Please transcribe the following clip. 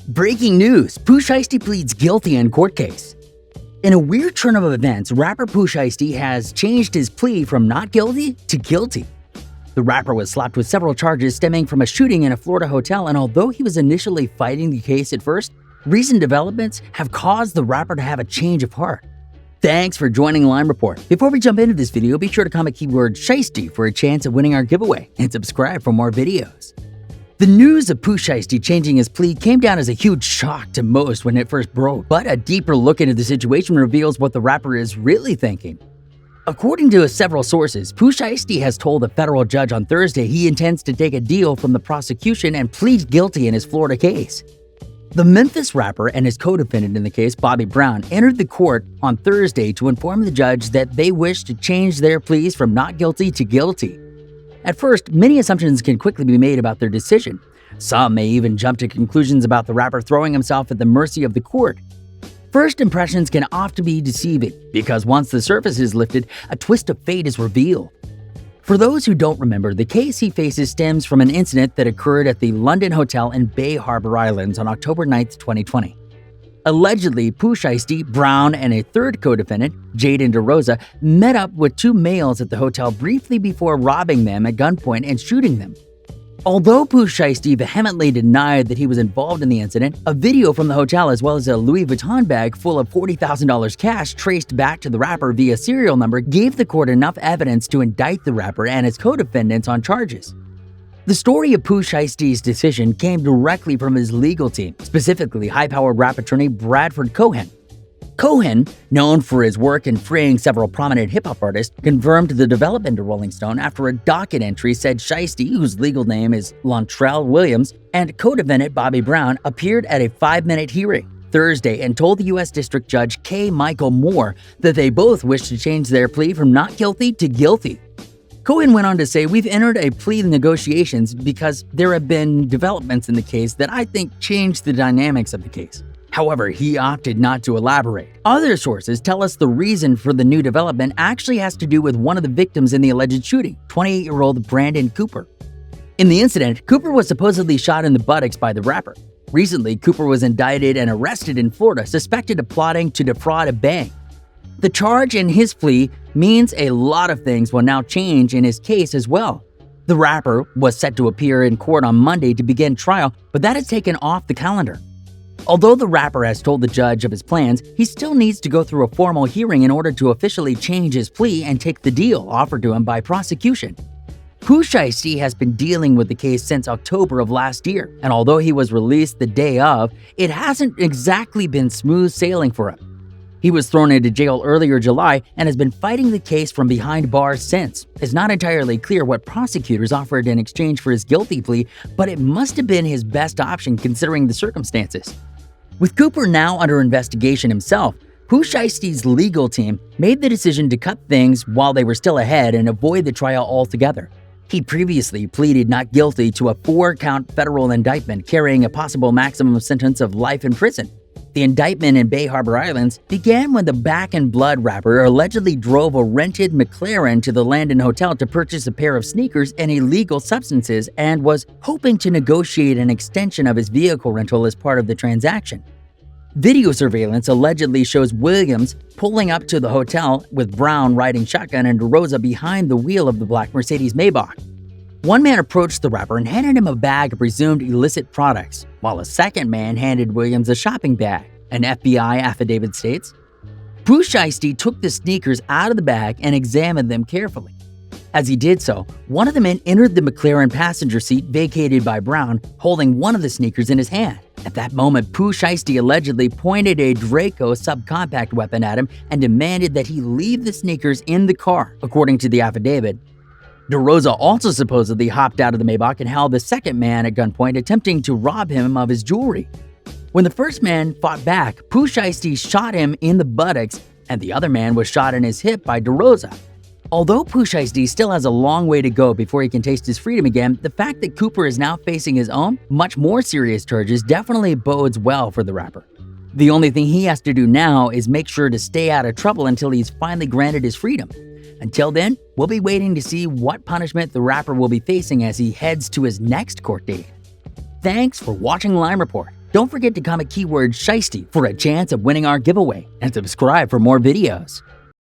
Breaking news, POOH SHIESTY pleads guilty in court case. In a weird turn of events, rapper POOH SHIESTY has changed his plea from not guilty to guilty. The rapper was slapped with several charges stemming from a shooting in a Florida hotel, and although he was initially fighting the case at first, recent developments have caused the rapper to have a change of heart. Thanks for joining Line Report. Before we jump into this video, be sure to comment keyword SHIESTY for a chance of winning our giveaway, and subscribe for more videos. The news of POOH SHIESTY changing his plea came down as a huge shock to most when it first broke, but a deeper look into the situation reveals what the rapper is really thinking. According to several sources, POOH SHIESTY has told a federal judge on Thursday he intends to take a deal from the prosecution and plead guilty in his Florida case. The Memphis rapper and his co-defendant in the case, Bobby Brown, entered the court on Thursday to inform the judge that they wish to change their pleas from not guilty to guilty. At first, many assumptions can quickly be made about their decision. Some may even jump to conclusions about the rapper throwing himself at the mercy of the court. First impressions can often be deceiving, because once the surface is lifted, a twist of fate is revealed. For those who don't remember, the case he faces stems from an incident that occurred at the London Hotel in Bay Harbor Islands on October 9, 2020. Allegedly, POOH SHIESTY, Brown, and a third co-defendant, Jaden DeRosa, met up with two males at the hotel briefly before robbing them at gunpoint and shooting them. Although POOH SHIESTY vehemently denied that he was involved in the incident, a video from the hotel as well as a Louis Vuitton bag full of $40,000 cash traced back to the rapper via serial number gave the court enough evidence to indict the rapper and his co-defendants on charges. The story of POOH SHIESTY's decision came directly from his legal team, specifically high-powered rap attorney Bradford Cohen. Cohen, known for his work in freeing several prominent hip-hop artists, confirmed the development to Rolling Stone after a docket entry said SHIESTY, whose legal name is Lontrell Williams, and co-defendant Bobby Brown appeared at a 5-minute hearing Thursday and told the U.S. District Judge K. Michael Moore that they both wished to change their plea from not guilty to guilty. Cohen went on to say, "We've entered a plea negotiations because there have been developments in the case that I think changed the dynamics of the case." However, he opted not to elaborate. Other sources tell us the reason for the new development actually has to do with one of the victims in the alleged shooting, 28-year-old Brandon Cooper. In the incident, Cooper was supposedly shot in the buttocks by the rapper. Recently, Cooper was indicted and arrested in Florida, suspected of plotting to defraud a bank. The charge in his plea means a lot of things will now change in his case as well. The rapper was set to appear in court on Monday to begin trial, but that is taken off the calendar. Although the rapper has told the judge of his plans, he still needs to go through a formal hearing in order to officially change his plea and take the deal offered to him by prosecution. POOH SHIESTY has been dealing with the case since October of last year, and although he was released the day of, it hasn't exactly been smooth sailing for him. He was thrown into jail earlier July and has been fighting the case from behind bars since. It's not entirely clear what prosecutors offered in exchange for his guilty plea, but it must have been his best option considering the circumstances. With Cooper now under investigation himself, POOH SHIESTY's legal team made the decision to cut things while they were still ahead and avoid the trial altogether. He previously pleaded not guilty to a 4-count federal indictment carrying a possible maximum sentence of life in prison. The indictment in Bay Harbor Islands began when the Back in Blood rapper allegedly drove a rented McLaren to the Landon Hotel to purchase a pair of sneakers and illegal substances and was hoping to negotiate an extension of his vehicle rental as part of the transaction. Video surveillance allegedly shows Williams pulling up to the hotel with Brown riding shotgun and DeRosa behind the wheel of the black Mercedes Maybach. One man approached the rapper and handed him a bag of presumed illicit products, while a second man handed Williams a shopping bag, an FBI affidavit states. POOH SHIESTY took the sneakers out of the bag and examined them carefully. As he did so, one of the men entered the McLaren passenger seat vacated by Brown, holding one of the sneakers in his hand. At that moment, POOH SHIESTY allegedly pointed a Draco subcompact weapon at him and demanded that he leave the sneakers in the car, according to the affidavit. DeRosa also supposedly hopped out of the Maybach and held the second man at gunpoint, attempting to rob him of his jewelry. When the first man fought back, POOH SHIESTY shot him in the buttocks, and the other man was shot in his hip by DeRosa. Although POOH SHIESTY still has a long way to go before he can taste his freedom again, the fact that Cooper is now facing his own, much more serious charges definitely bodes well for the rapper. The only thing he has to do now is make sure to stay out of trouble until he's finally granted his freedom. Until then, we'll be waiting to see what punishment the rapper will be facing as he heads to his next court date. Thanks for watching Line Report. Don't forget to comment keyword shiesty for a chance of winning our giveaway and subscribe for more videos.